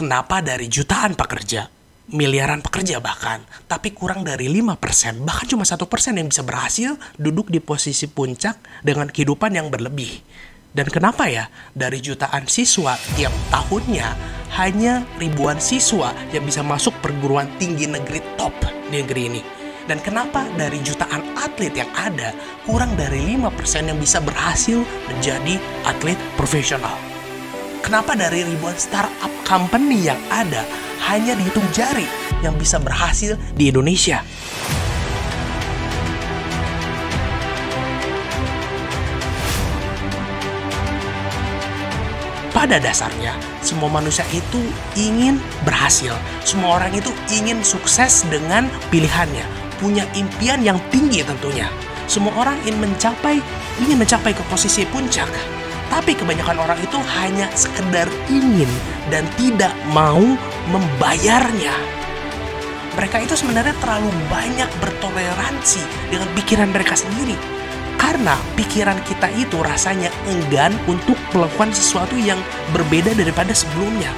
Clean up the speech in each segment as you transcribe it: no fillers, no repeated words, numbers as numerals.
Kenapa dari jutaan pekerja, miliaran pekerja bahkan, tapi kurang dari 5%, bahkan cuma 1% yang bisa berhasil duduk di posisi puncak dengan kehidupan yang berlebih. Dan kenapa ya dari jutaan siswa tiap tahunnya hanya ribuan siswa yang bisa masuk perguruan tinggi negeri top di negeri ini? Dan kenapa dari jutaan atlet yang ada kurang dari 5% yang bisa berhasil menjadi atlet profesional? Kenapa dari ribuan startup company yang ada hanya dihitung jari yang bisa berhasil di Indonesia? Pada dasarnya, semua manusia itu ingin berhasil. Semua orang itu ingin sukses dengan pilihannya. Punya impian yang tinggi tentunya. Semua orang ingin mencapai ke posisi puncak. Tapi kebanyakan orang itu hanya sekedar ingin dan tidak mau membayarnya. Mereka itu sebenarnya terlalu banyak bertoleransi dengan pikiran mereka sendiri. Karena pikiran kita itu rasanya enggan untuk melakukan sesuatu yang berbeda daripada sebelumnya.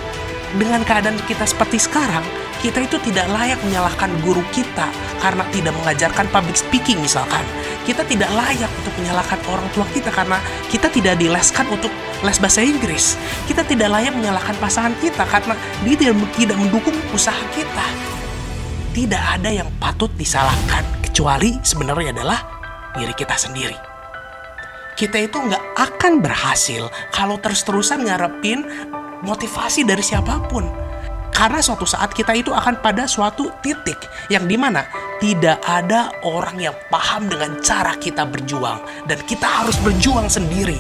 Dengan keadaan kita seperti sekarang, kita itu tidak layak menyalahkan guru kita karena tidak mengajarkan public speaking misalkan. Kita tidak layak untuk menyalahkan orang tua kita karena kita tidak dileskan untuk les bahasa Inggris. Kita tidak layak menyalahkan pasangan kita karena dia tidak mendukung usaha kita. Tidak ada yang patut disalahkan kecuali sebenarnya adalah diri kita sendiri. Kita itu nggak akan berhasil kalau terus-terusan ngarepin motivasi dari siapapun. Karena suatu saat kita itu akan pada suatu titik yang dimana tidak ada orang yang paham dengan cara kita berjuang. Dan kita harus berjuang sendiri.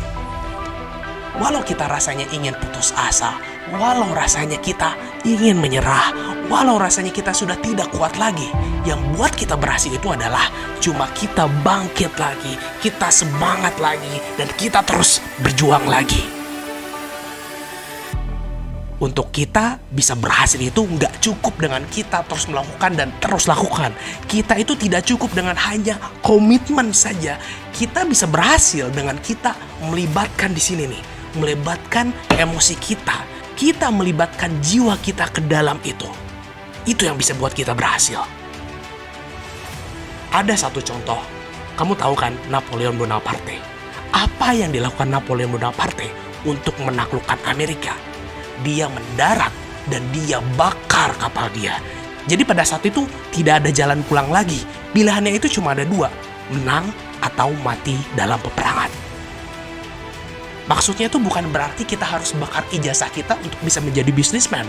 Walau kita rasanya ingin putus asa, walau rasanya kita ingin menyerah, walau rasanya kita sudah tidak kuat lagi, yang buat kita berhasil itu adalah cuma kita bangkit lagi, kita semangat lagi, dan kita terus berjuang lagi. Untuk kita bisa berhasil itu nggak cukup dengan kita terus melakukan dan terus lakukan. Kita itu tidak cukup dengan hanya komitmen saja. Kita bisa berhasil dengan kita melibatkan di sini nih, melibatkan emosi kita. Kita melibatkan jiwa kita ke dalam itu. Itu yang bisa buat kita berhasil. Ada satu contoh. Kamu tahu kan Napoleon Bonaparte? Apa yang dilakukan Napoleon Bonaparte untuk menaklukkan Amerika? Dia mendarat dan dia bakar kapal dia. Jadi pada saat itu tidak ada jalan pulang lagi. Pilihannya itu cuma ada dua, menang atau mati dalam peperangan. Maksudnya itu bukan berarti kita harus bakar ijazah kita untuk bisa menjadi bisnismen.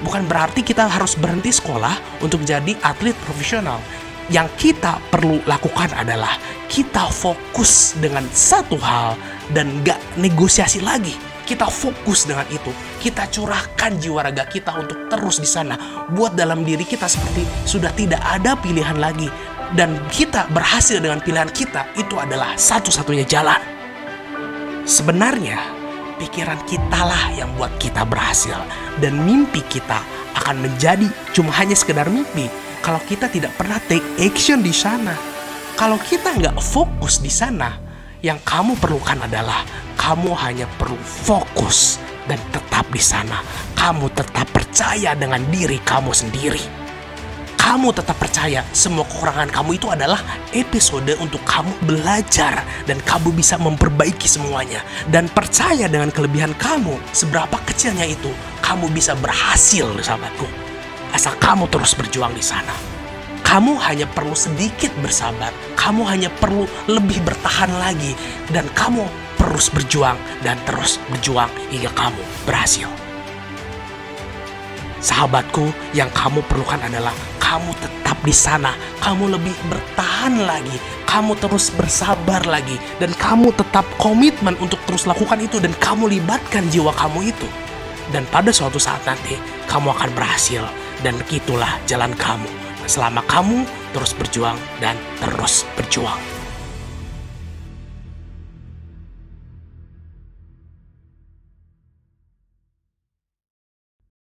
Bukan berarti kita harus berhenti sekolah untuk jadi atlet profesional. Yang kita perlu lakukan adalah kita fokus dengan satu hal dan gak negosiasi lagi. Kita fokus dengan itu. Kita curahkan jiwa raga kita untuk terus di sana. Buat dalam diri kita seperti sudah tidak ada pilihan lagi. Dan kita berhasil dengan pilihan kita. Itu adalah satu-satunya jalan. Sebenarnya, pikiran kitalah yang buat kita berhasil. Dan mimpi kita akan menjadi cuma hanya sekedar mimpi kalau kita tidak pernah take action di sana. Kalau kita nggak fokus di sana, yang kamu perlukan adalah kamu hanya perlu fokus dan tetap di sana. Kamu tetap percaya dengan diri kamu sendiri. Kamu tetap percaya semua kekurangan kamu itu adalah episode untuk kamu belajar dan kamu bisa memperbaiki semuanya. Dan percaya dengan kelebihan kamu, seberapa kecilnya itu, kamu bisa berhasil, sahabatku. Asal kamu terus berjuang di sana. Kamu hanya perlu sedikit bersabar. Kamu hanya perlu lebih bertahan lagi. Dan kamu terus berjuang dan terus berjuang hingga kamu berhasil. Sahabatku, yang kamu perlukan adalah kamu tetap di sana. Kamu lebih bertahan lagi. Kamu terus bersabar lagi. Dan kamu tetap komitmen untuk terus lakukan itu. Dan kamu libatkan jiwa kamu itu. Dan pada suatu saat nanti, kamu akan berhasil. Dan itulah jalan kamu. Selama kamu terus berjuang dan terus berjuang.